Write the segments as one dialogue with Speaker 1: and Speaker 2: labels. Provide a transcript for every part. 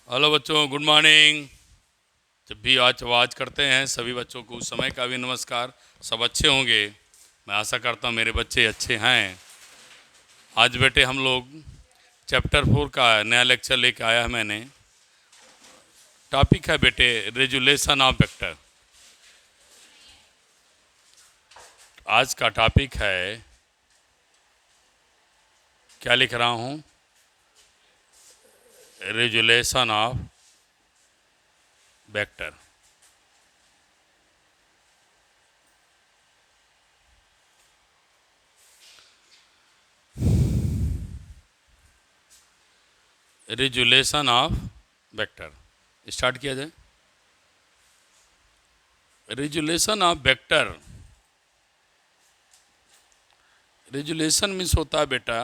Speaker 1: Hello बच्चों, good morning. जब भी आज आवाज़ करते हैं सभी बच्चों को उस समय का भी नमस्कार। सब अच्छे होंगे, मैं आशा करता हूँ मेरे बच्चे अच्छे हैं। आज बेटे हम लोग चैप्टर 4 का नया लेक्चर लेके आया है मैंने। टॉपिक है बेटे रेजुलेशन ऑफ वेक्टर। आज का टॉपिक है, क्या लिख रहा हूँ, resolution of vector. Resolution of vector start किया जाए। Resolution of vector, resolution means होता है बेटा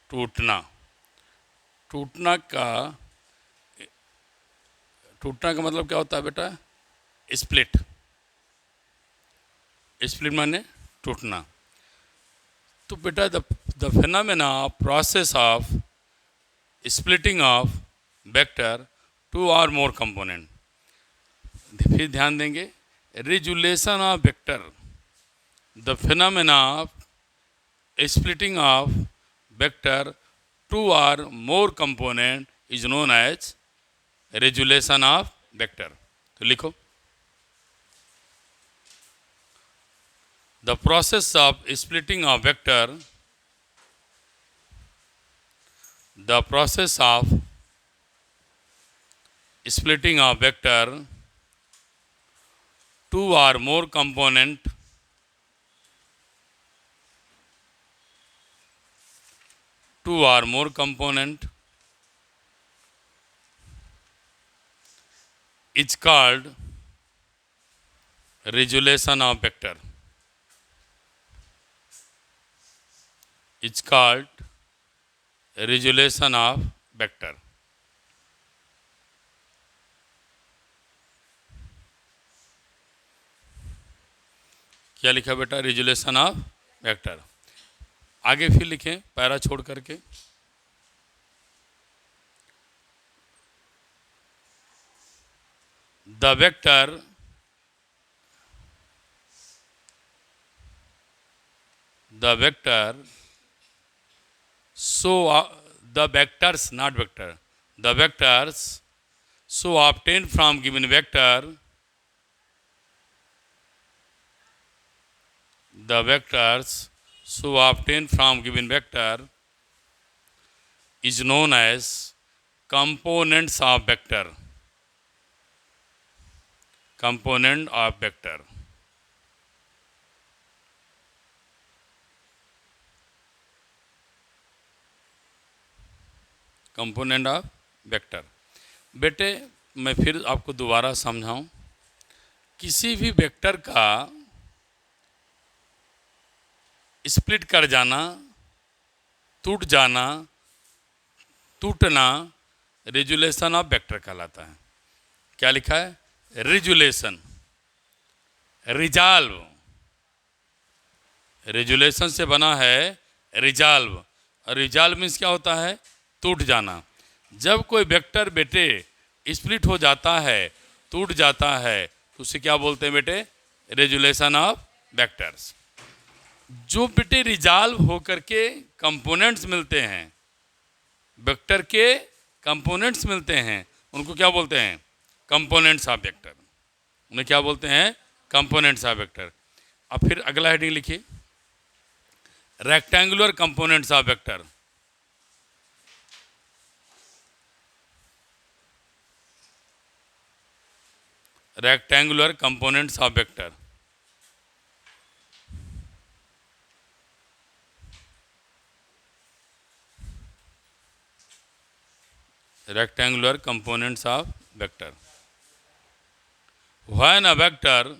Speaker 1: टूटना। टूटना का टूटना का मतलब क्या होता है बेटा? स्प्लिट। स्प्लिट माने टूटना। तो बेटा the phenomena process of splitting of vector two और मोर कंपोनेंट। फिर ध्यान देंगे, resolution of vector, the phenomena of splitting of vector two और more component is known as resolution of vector. तो लिखो, the process of splitting a vector, the process of splitting a vector two or more component is called resolution of vector. It's called resolution of vector. क्या लिखा बेटा? Resolution of vector. आगे फिर लिखें para छोड़ करके, the vector so the vectors, not vector, the vectors so obtained from given vector, the vectors so obtained from given vector is known as components of vector. Component of vector. Component of vector. बेटे मैं फिर आपको दोबारा समझाऊं, किसी भी vector का split कर जाना, टूट जाना, टूटना रेजुलेशन ऑफ वेक्टर कहलाता है। क्या लिखा है? Resolution, resolve. रेजुलेशन से बना है रिजॉल्व, और रिजॉल्व मीन्स क्या होता है? टूट जाना। जब कोई वेक्टर बेटे स्प्लिट हो जाता है, टूट जाता है, तो उसे क्या बोलते हैं बेटे? Resolution of vectors. जो बेटे रिजॉल्व होकर के कंपोनेंट्स मिलते हैं, वेक्टर के कंपोनेंट्स मिलते हैं, उनको क्या बोलते हैं? Components of vector. उन्हें क्या बोलते हैं? Components of vector. अब फिर अगला हेडिंग लिखिए, rectangular components of vector. Rectangular components of vector. rectangular components of vector. When a vector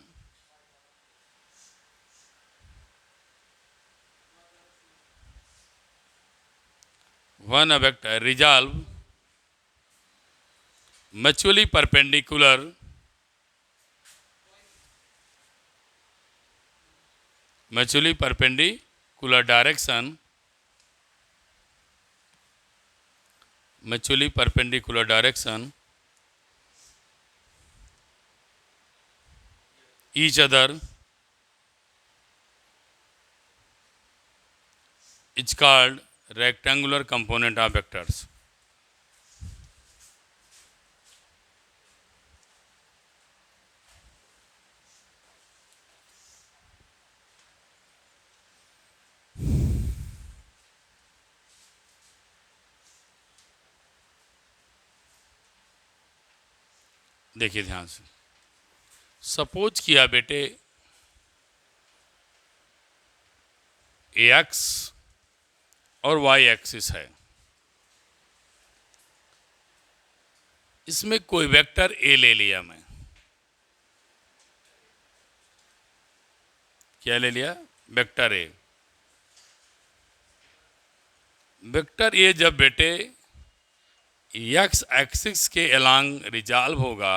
Speaker 1: resolve mutually mutually perpendicular direction each other is called rectangular component of vectors. देखिए ध्यान से, suppose किया बेटे x और Y axis है, इसमें कोई vector A ले लिया मैं, क्या ले लिया? Vector A. वेक्टर ए जब बेटे एक्स एक्सिस के अलोंग रिजॉल्व होगा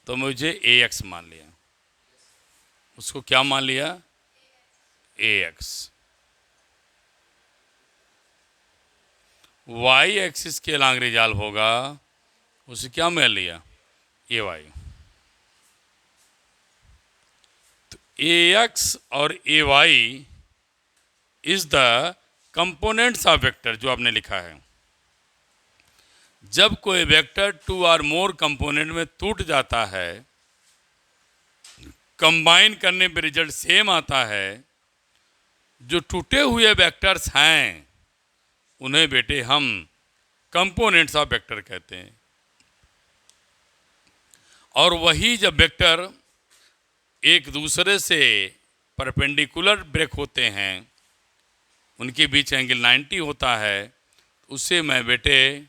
Speaker 1: तो मुझे ए एक्स मान लिया, उसको क्या मान लिया? A X. वाई एक्सिस के अलोंग रिजॉल्व होगा, उसे क्या मान लिया? A Y. तो ए एक्स और A Y is the components of vector, जो आपने लिखा है। जब कोई वेक्टर टू और मोर कंपोनेंट में टूट जाता है, कंबाइन करने पे रिजल्ट सेम आता है, जो टूटे हुए वेक्टर्स हैं उन्हें बेटे हम कंपोनेंट्स ऑफ वेक्टर कहते हैं। और वही जब वेक्टर एक दूसरे से परपेंडिकुलर ब्रेक होते हैं, उनके बीच एंगल 90 होता है, उसे मैं बेटे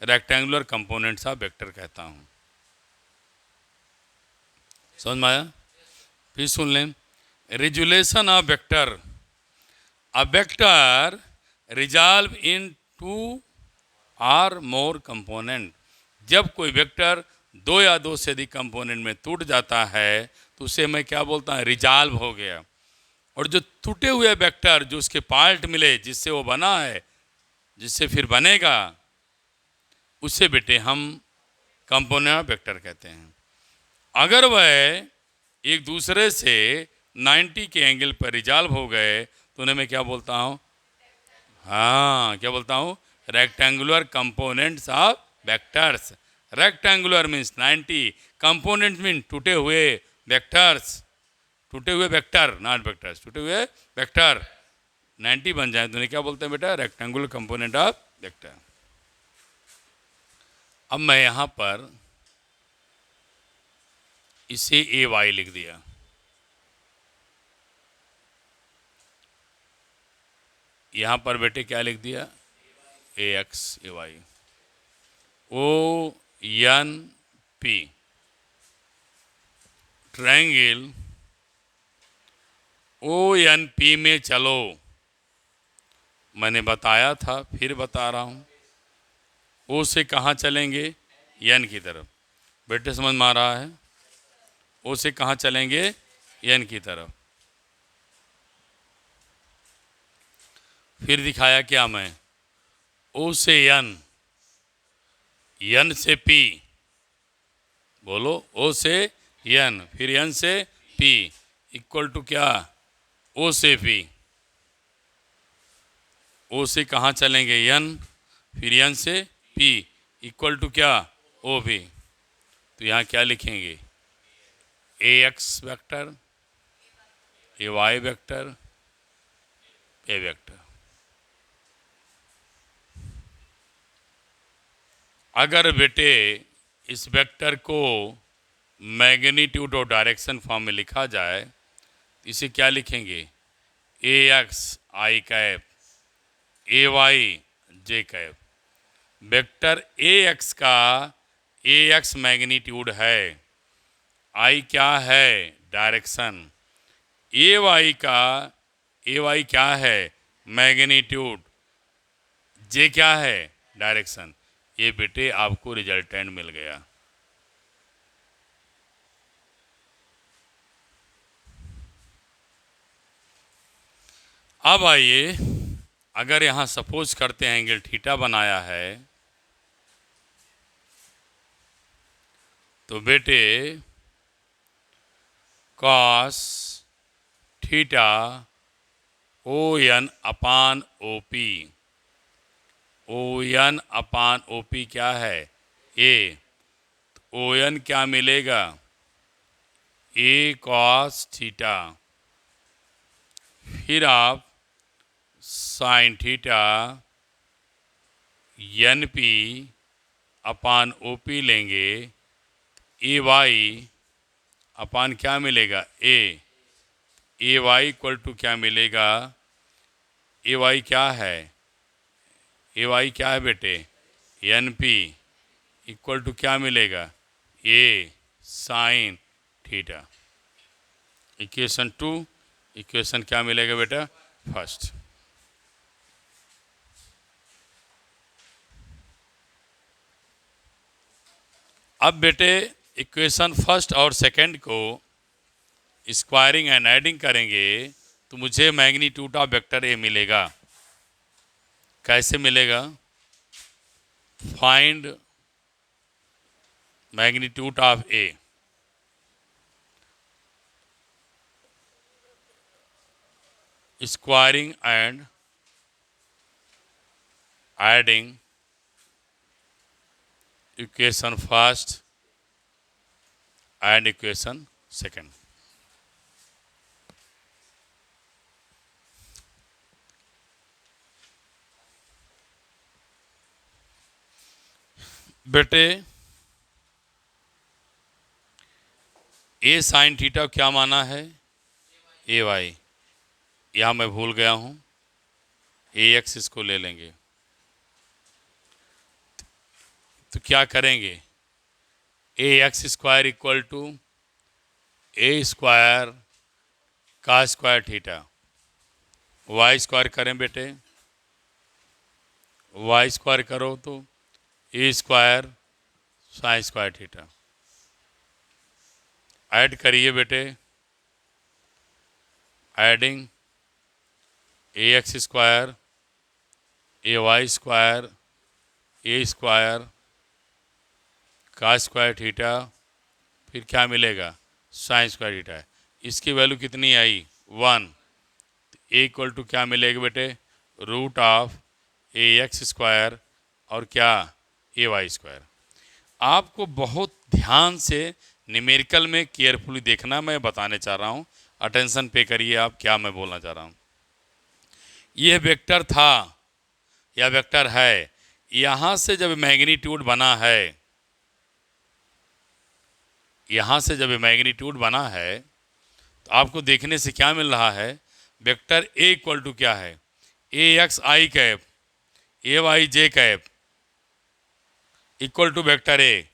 Speaker 1: रेक्टेंगुलर कंपोनेंट्स ऑफ वेक्टर कहता हूँ। समझ में आया? फिर सुन लें, resolution of vector. A vector resolve in two और मोर कंपोनेंट। जब कोई वेक्टर दो या दो से अधिक कंपोनेंट में टूट जाता है तो उसे मैं क्या बोलता हूँ? रिजॉल्व हो गया। और जो टूटे हुए वेक्टर, जो उसके पार्ट मिले, जिससे वो बना है, जिससे फिर बनेगा, उसे बेटे हम कंपोनेंट ऑफ वेक्टर कहते हैं। अगर वह एक दूसरे से 90 के एंगल पर रिजॉल्व हो गए तो उन्हें मैं क्या बोलता हूँ? हाँ, क्या बोलता हूँ? Rectangular components of vectors. Rectangular means 90, component mean टूटे हुए वेक्टर्स। टूटे हुए वेक्टर, नॉट वेक्टर्स, टूटे हुए वेक्टर 90 बन जाए तो उन्हें क्या बोलते हैं बेटा? Rectangular component of vector. अब मैं यहाँ पर इसे ए वाई लिख दिया, यहाँ पर बेटे क्या लिख दिया? A X A Y. O N P triangle O N P में चलो, मैंने बताया था, फिर बता रहा हूँ। ओ से कहाँ चलेंगे? एन की तरफ। बेटे समझ में आ रहा है? ओ से कहाँ चलेंगे? एन की तरफ। फिर दिखाया क्या मैं? ओ से एन, एन से पी, बोलो, ओ से एन, फिर एन से पी इक्वल टू क्या? ओ से पी। ओ से कहाँ चलेंगे? एन, फिर एन से पी इक्वल टू क्या? O P. तो यहाँ क्या लिखेंगे? A X vector, A Y vector, A vector. अगर बेटे इस वेक्टर को मैग्नीट्यूड और डायरेक्शन फॉर्म में लिखा जाए, इसे क्या लिखेंगे? A X I cap, A Y J cap. Vector A X का ए एक्स मैग्नीट्यूड है, आई क्या है? डायरेक्शन। ए वाई का ए वाई क्या है? मैग्नीट्यूड। जे क्या है? डायरेक्शन। ये बेटे आपको रिजल्टेंट मिल गया। अब आइए अगर यहाँ सपोज करते हैं एंगल थीटा बनाया है, तो बेटे cos theta O N upon O P, O N upon O P क्या है? ए। ओ एन क्या मिलेगा? A cos theta. फिर आप sine theta N P upon O P लेंगे। ए वाई अपान क्या मिलेगा? ए वाई इक्वल टू क्या मिलेगा? ए वाई क्या है? ए वाई क्या है बेटे? एन पी इक्वल टू क्या मिलेगा? ए साइन थीटा। इक्वेशन 2, इक्वेशन क्या मिलेगा बेटा? फर्स्ट। अब बेटे इक्वेशन फर्स्ट और सेकंड को स्क्वायरिंग एंड एडिंग करेंगे तो मुझे मैग्नीट्यूड ऑफ वेक्टर ए मिलेगा। कैसे मिलेगा? Find magnitude of A. Squaring and adding equation first and equation second. बेटे ए साइन थीटा क्या माना है? A Y. यहाँ मैं भूल गया हूँ, ए एक्स इसको ले लेंगे। तो क्या करेंगे? A X square equal to A square का स्क्वायर थीटा। वाई स्क्वायर करें बेटे, वाई स्क्वायर करो तो A square sine square theta. Add करिए बेटे, adding A X square A Y square A square का स्क्वायर थीटा, फिर क्या मिलेगा? Sine square theta. इसकी वैल्यू कितनी आई? 1। ए इक्वल टू क्या मिलेगा बेटे? Root of A X square और क्या? A Y square. आपको बहुत ध्यान से न्यूमेरिकल में केयरफुली देखना, मैं बताने चाह रहा हूँ। अटेंशन पे करिए आप, क्या मैं बोलना चाह रहा हूँ। यह वेक्टर था या वेक्टर है, यहाँ से जब मैग्नीट्यूड बना है, यहाँ से जब मैग्नीट्यूड बना है तो आपको देखने से क्या मिल रहा है? वेक्टर ए इक्वल टू क्या है? A X I cap A Y J cap equal to vector A.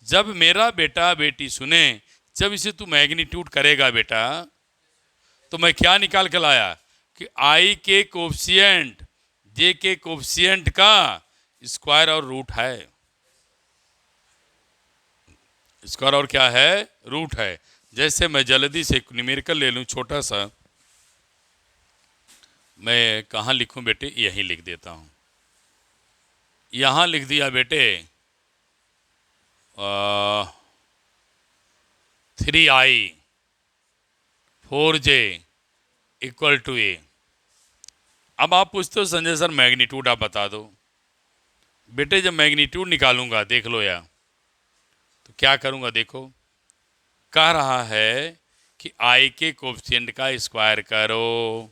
Speaker 1: जब मेरा बेटा बेटी सुने, जब इसे तू मैग्नीट्यूड करेगा बेटा, तो मैं क्या निकाल के लाया कि आई के कोफिशिएंट जे के कोफिशिएंट का स्क्वायर और रूट है। स्क्वायर और क्या है? रूट है। जैसे मैं जल्दी से न्यूमेरिकल ले लूँ छोटा सा, मैं कहाँ लिखूँ बेटे? यहीं लिख देता हूँ। यहाँ लिख दिया बेटे 3i 4j इक्वल टू ए। अब आप पूछते हो संजय सर मैग्नीट्यूड आप बता दो। बेटे जब मैग्नीट्यूड निकालूंगा, देख लो यार, तो क्या करूंगा? देखो, कह रहा है कि आई के कोफिशिएंट का स्क्वायर करो।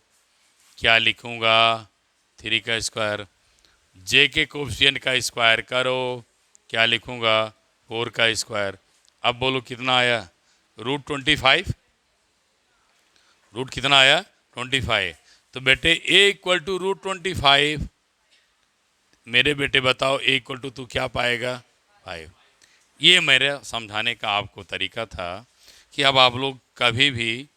Speaker 1: क्या लिखूंगा? 3 का स्क्वायर। जे के कोफिशिएंट का स्क्वायर करो। क्या लिखूंगा? 4 का स्क्वायर। अब बोलो कितना आया? रूट 25। रूट कितना आया? 25। तो बेटे ए इक्वल टू रूट 25। मेरे बेटे बताओ ए इक्वल टू तू क्या पाएगा? 5। ये मेरा समझाने का आपको तरीका था कि अब आप लोग कभी भी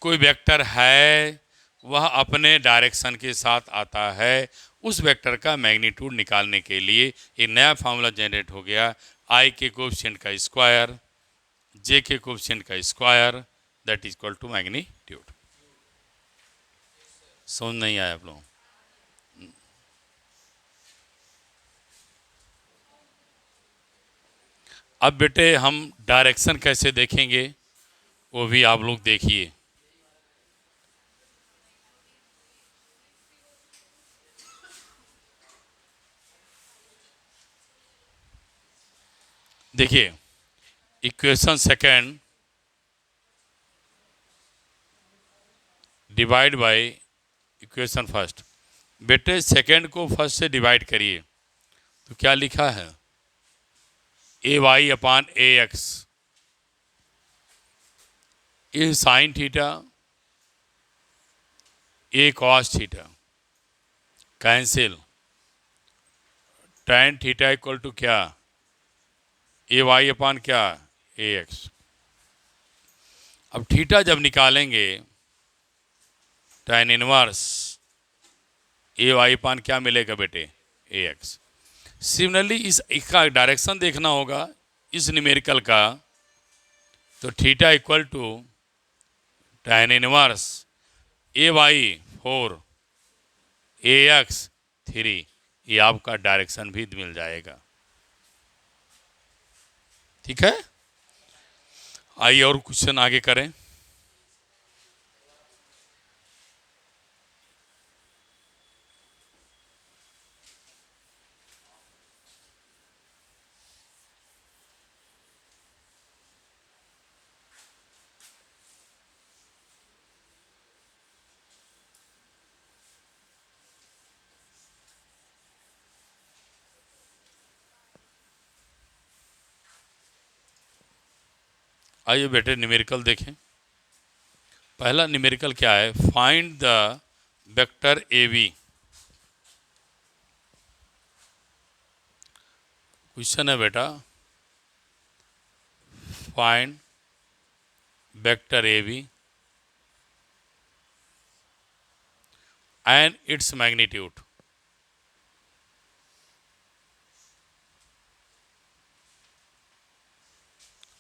Speaker 1: कोई वेक्टर है, वह अपने डायरेक्शन के साथ आता है, उस वेक्टर का मैग्नीट्यूड निकालने के लिए एक नया फार्मूला जनरेट हो गया, आई के कोफिशिएंट का स्क्वायर जे के कोफिशिएंट का square that is equal to magnitude. समझ नहीं आया आप लोगों? अब बेटे हम डायरेक्शन कैसे देखेंगे वो भी आप लोग देखिए। देखिए equation second divide by equation first. बेटे सेकेंड को फर्स्ट से डिवाइड करिए तो क्या लिखा है, A Y upon A X, A sine theta, A cos theta, cancel, tan theta equal to क्या, ए वाई अपान क्या, ए एक्स। अब थीटा जब निकालेंगे tan inverse A Y upon क्या मिलेगा बेटे, ए एक्स। सिमिलरली इसका डायरेक्शन देखना होगा इस न्यूमेरिकल का, तो theta equal to tan inverse A Y 4 A X 3, ये आपका डायरेक्शन भी मिल जाएगा। ठीक है, आइए और क्वेश्चन आगे करें। आइए बेटे न्यूमेरिकल देखें। पहला न्यूमेरिकल क्या है, find the vector A B. Question है बेटा, find vector A B and its magnitude.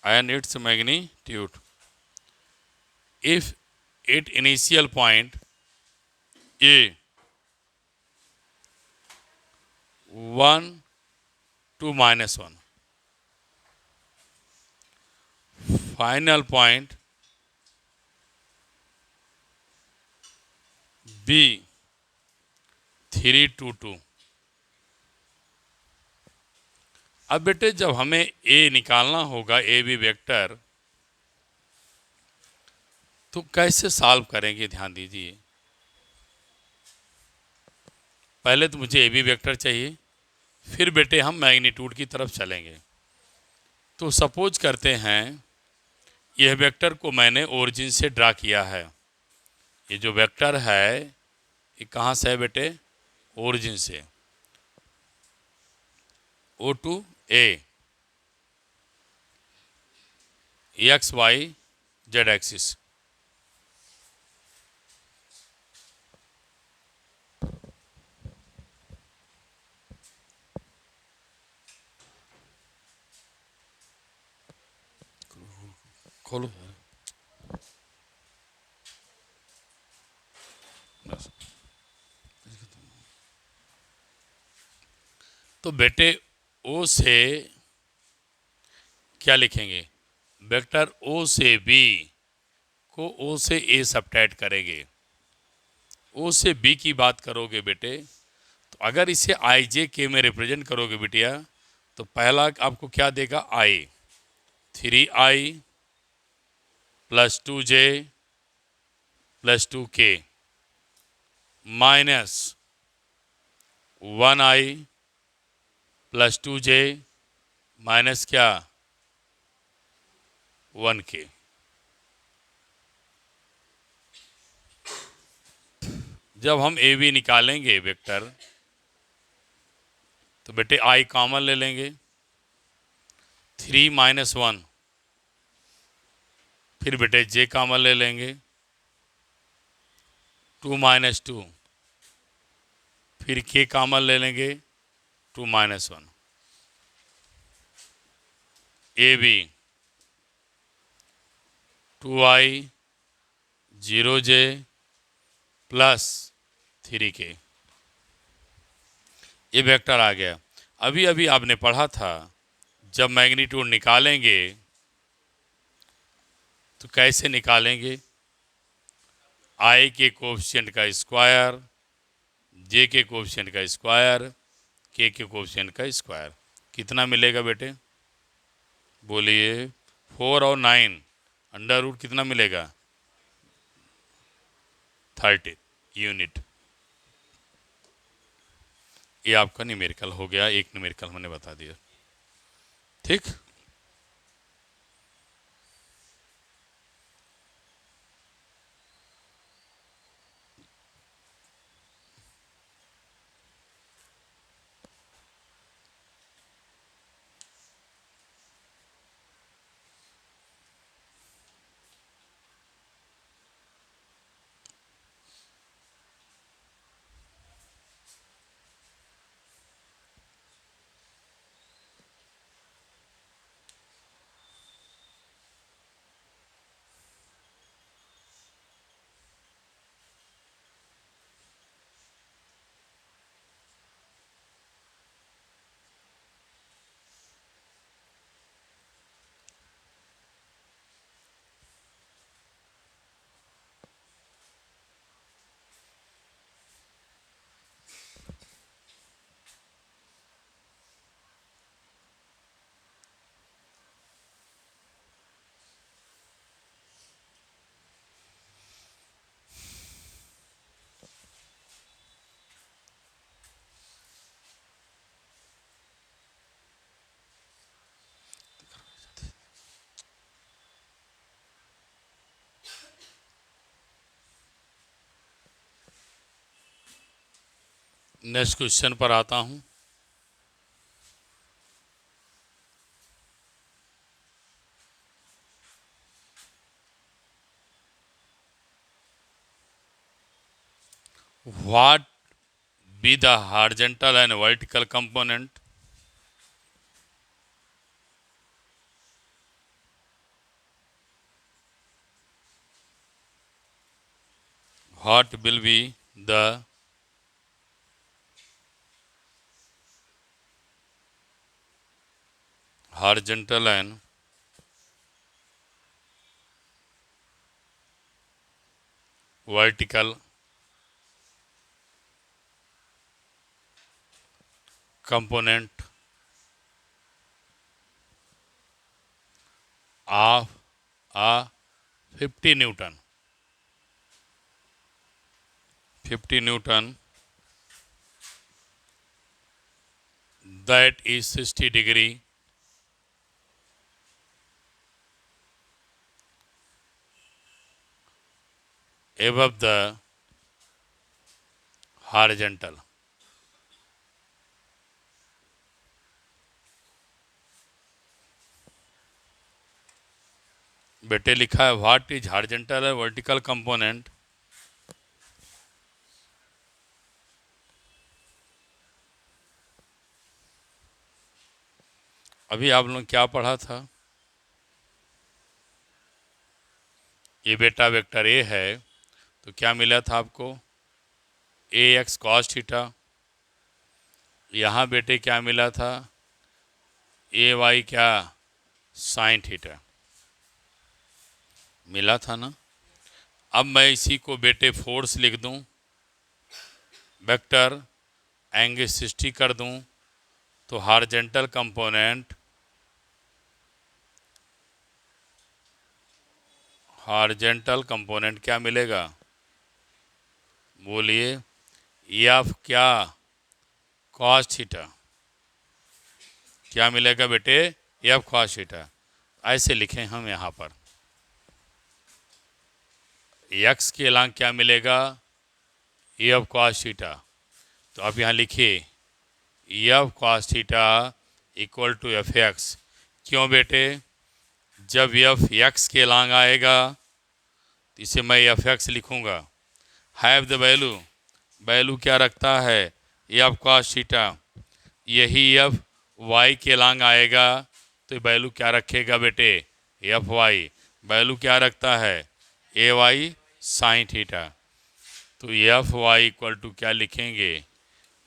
Speaker 1: And its magnitude if at initial point A 1 to -1, final point B 3 to 2। अब बेटे जब हमें ए निकालना होगा, ए बी वेक्टर, तो कैसे सॉल्व करेंगे ध्यान दीजिए। पहले तो मुझे ए बी वेक्टर चाहिए, फिर बेटे हम मैग्नीट्यूड की तरफ चलेंगे। तो सपोज करते हैं यह वेक्टर को मैंने ओरिजिन से ड्रा किया है। ये जो वेक्टर है ये कहाँ से है बेटे, ओरिजिन से, ओ टू ए, एक्स वाई जेड एक्सिस। खोलो बस। तो बेटे ओ से क्या लिखेंगे, वेक्टर ओ से बी को ओ से ए सब्ट्रैक्ट करेंगे। ओ से बी की बात करोगे बेटे, तो अगर इसे आई जे के में रिप्रेजेंट करोगे बेटिया, तो पहला आपको क्या देगा, आई 3i plus 2j plus 2k minus 1i plus 2j minus क्या 1k। जब हम ए बी निकालेंगे वेक्टर, तो बेटे आई कॉमन ले लेंगे, 3 - 1, फिर बेटे जे कॉमन ले लेंगे, 2 - 2, फिर के कॉमन ले लेंगे, 2 - 1। A B 2i 0j plus 3k, ये वेक्टर आ गया। अभी अभी आपने पढ़ा था जब मैग्नीट्यूड निकालेंगे तो कैसे निकालेंगे? आई के कोफिशिएंट का स्क्वायर, जे के कोफिशिएंट का स्क्वायर, के कोफिशिएंट का स्क्वायर। कितना मिलेगा बेटे? बोलिए। 4 और 9 अंडर रूट कितना मिलेगा? 30 यूनिट। ये आपका न्यूमेरिकल हो गया, एक न्यूमेरिकल मैंने बता दिया। ठीक। नेक्स्ट क्वेश्चन पर आता हूं। What be the horizontal and vertical component? What will be the horizontal and vertical component of a 50 Newton? 50 Newton, that is 60° above the horizontal. बेटे लिखा है व्हाट इज हॉरिजॉन्टल और वर्टिकल कंपोनेंट। अभी आप लोगों ने क्या पढ़ा था? ये बेटा वेक्टर ए है तो क्या मिला था आपको? ए एक्स कॉस थीटा। यहाँ बेटे क्या मिला था? ए वाई क्या? साइन थीटा मिला था ना। अब मैं इसी को बेटे फोर्स लिख दूं, वेक्टर एंगल 60 कर दूं, तो हॉरिजॉन्टल कंपोनेंट क्या मिलेगा? बोलिए। एफ क्या? Cos theta. क्या मिलेगा बेटे? F cos theta. ऐसे लिखें हम यहाँ पर। एक्स के अलांग क्या मिलेगा? F cos theta. तो आप यहाँ लिखिए F cos theta equal to F X. क्यों बेटे? जब एफ एक्स के अलांग आएगा तो इसे मैं एफ एक्स लिखूँगा। हैव द वैल्यू, वैल्यू क्या रखता है? F cos theta. यही एफ वाई के अलांग आएगा तो वैल्यू क्या रखेगा बेटे? F Y. वैल्यू क्या रखता है? A Y sine theta. तो एफ वाई इक्वल टू क्या लिखेंगे?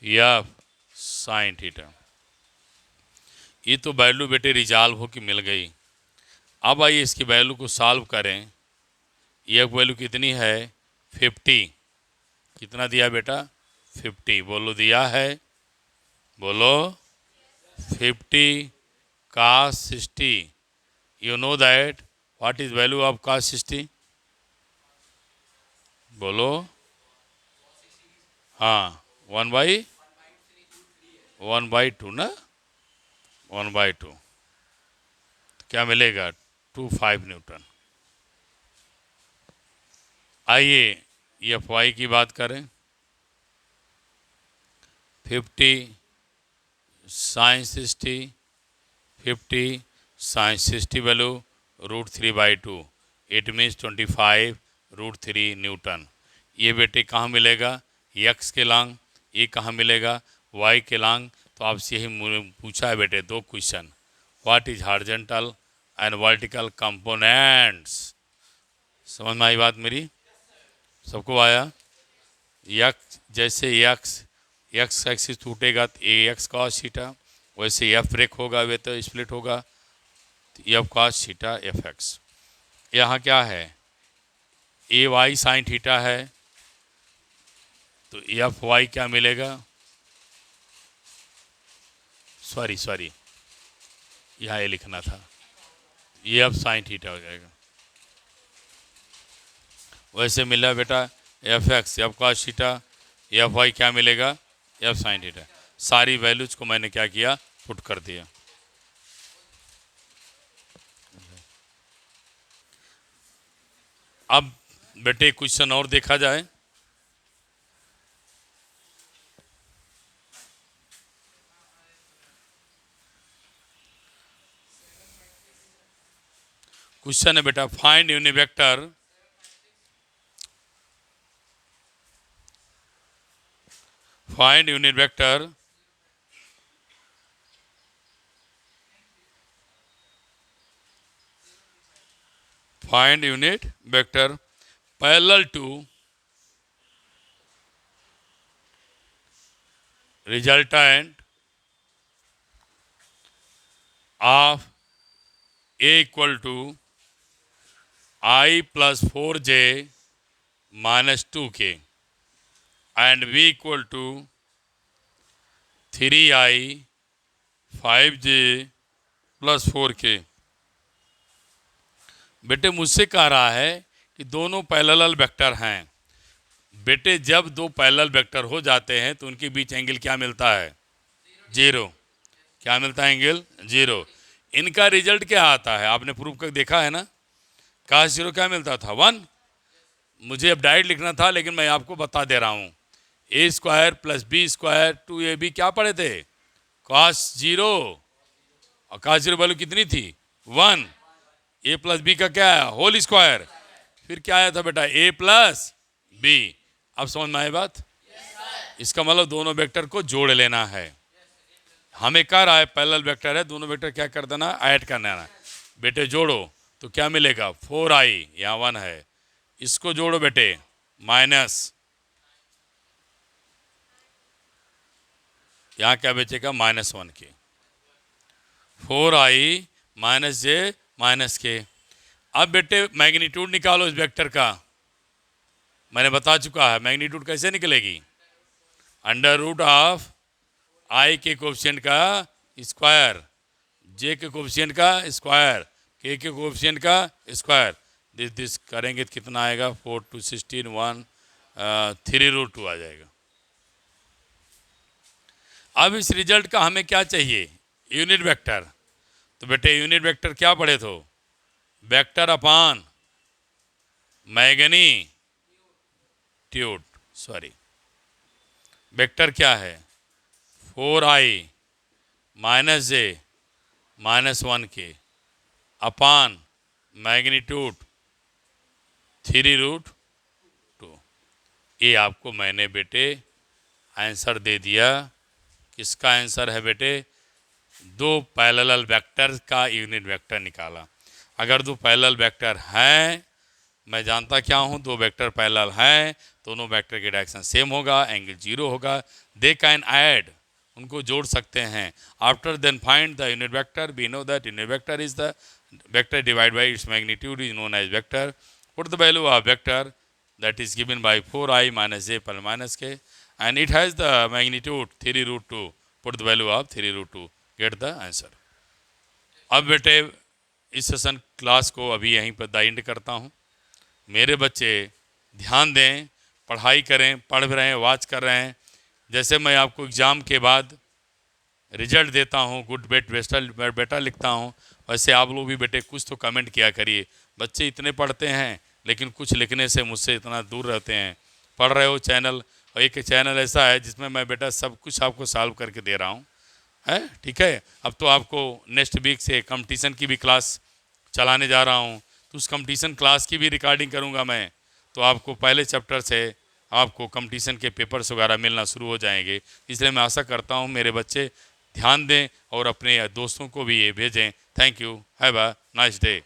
Speaker 1: F sine theta. ये तो वैल्यू बेटे रिजॉल्व हो के मिल गई। अब आइए इसकी वैल्यू को सॉल्व करें। ये वैल्यू कितनी है 50। कितना दिया बेटा 50, बोलो दिया है, बोलो 50 cos 60। You know that what is value of cos 60? बोलो। हाँ 1/2 ना, 1/2 क्या मिलेगा 25 न्यूटन। आइए एफ वाई की बात करें। 50 sin 60, 50 sin 60 value √3/2, it means 25 √3 Newton. ये बेटे कहाँ मिलेगा x के लांग, ये कहाँ मिलेगा y के लांग। तो आपसे यही पूछा है बेटे दो question, what is horizontal and vertical components. समझ में आई बात मेरी, सबको आया। यक्स जैसे एक्स एक्सिस टूटेगा तो ए एक्स कॉस थीटा, वैसे एफ ब्रेक होगा वे तो स्प्लिट होगा तो F cos theta F x. यहाँ क्या है ए वाई साइन थीटा है तो एफ वाई क्या मिलेगा, सॉरी यहाँ ये लिखना था, ये एफ साइन थीटा हो जाएगा। वैसे मिला बेटा F X F cos theta, F Y क्या मिलेगा एफ साइन थीटा। सारी वैल्यूज को मैंने क्या किया पुट कर दिया। अब बेटे क्वेश्चन और देखा जाए। क्वेश्चन है बेटा find unit vector find unit vector find unit vector parallel to resultant of a equal to I plus 4j minus 2k and b equal to 3i 5j plus 4k। बेटे मुझसे कह रहा है कि दोनों पैरेलल वेक्टर हैं। बेटे जब दो पैरेलल वेक्टर हो जाते हैं तो उनके बीच एंगल क्या मिलता है 0। क्या मिलता है एंगल 0। इनका रिजल्ट क्या आता है आपने प्रूफ कर देखा है ना, cos 0 क्या मिलता था 1। मुझे अब डायरेक्ट लिखना था लेकिन मैं आपको बता दे रहा हूँ a square plus B square 2ab क्या पढ़े थे cos 0 और cos 0 वैल्यू कितनी थी 1। ए प्लस बी का क्या है होल स्क्वायर, फिर क्या आया था बेटा ए प्लस बी। अब समझ में आई बात, इसका मतलब दोनों वेक्टर को जोड़ लेना है। हमें कह रहा है पैरेलल वेक्टर है, दोनों वेक्टर क्या कर देना ऐड कर देना। बेटे जोड़ो तो क्या मिलेगा 4i, यहाँ 1 है, इसको जोड़ो बेटे माइनस, यहाँ क्या बचेगा -1 के, 4i माइनस जे माइनस के। अब बेटे मैग्नीट्यूड निकालो इस वेक्टर का, मैंने बता चुका है मैग्नीट्यूड कैसे निकलेगी, अंडर रूट ऑफ आई के कोफिशिएंट का स्क्वायर, जे के कोफिशिएंट का स्क्वायर, के कोफिशिएंट का स्क्वायर, दिस करेंगे तो कितना आएगा 4 2 16 1 3√2 आ जाएगा। अब इस रिजल्ट का हमें क्या चाहिए यूनिट वेक्टर। तो बेटे यूनिट वेक्टर क्या पढ़े तो वेक्टर अपान मैग्नीट्यूड, वेक्टर क्या है 4i माइनस जे -1 के अपान मैग्नीट्यूड 3√2। ये आपको मैंने बेटे आंसर दे दिया। किसका आंसर है बेटे, दो पैरेलल वेक्टर का यूनिट वेक्टर निकाला। अगर दो पैरेलल वेक्टर हैं, मैं जानता क्या हूँ दो वेक्टर पैरेलल हैं, दोनों वेक्टर की डायरेक्शन सेम होगा, एंगल 0 होगा, दे कैन ऐड उनको जोड़ सकते हैं. After then find the unit vector. We know that unit vector is the vector divide by its magnitude is known as vector. Put the value of vector that is given by 4i minus j plus minus k, and it has the magnitude 3 root 2. Put the value of 3 root 2. Get the answer. अब बेटे इस session class को अभी यहीं पर the end करता हूँ. मेरे बच्चे ध्यान दें, पढ़ाई करें, पढ़ रहे हैं, वाच कर रहे हैं. जैसे मैं आपको एग्ज़ाम के बाद रिजल्ट देता हूँ, गुड बेटा लिखता हूँ, वैसे आप लोग भी बेटे कुछ तो कमेंट किया करिए. बच्चे इतने पढ़ते हैं लेकिन कुछ लिखने से मुझसे इतना दूर रहते हैं. पढ़ रहे हो चैनल, और एक चैनल ऐसा है जिसमें मैं बेटा सब कुछ आपको सॉल्व करके दे रहा हूँ, है ठीक है. अब तो आपको नेक्स्ट वीक से कंपटीशन की भी क्लास चलाने जा रहा हूँ, तो उस कंपटीशन क्लास की भी रिकॉर्डिंग करूँगा मैं. तो आपको पहले चैप्टर से आपको कंपटीशन के पेपर्स वगैरह मिलना शुरू हो जाएंगे. इसलिए मैं आशा करता हूँ मेरे बच्चे ध्यान दें और अपने दोस्तों को भी ये भेजें. Thank you. Have a nice day.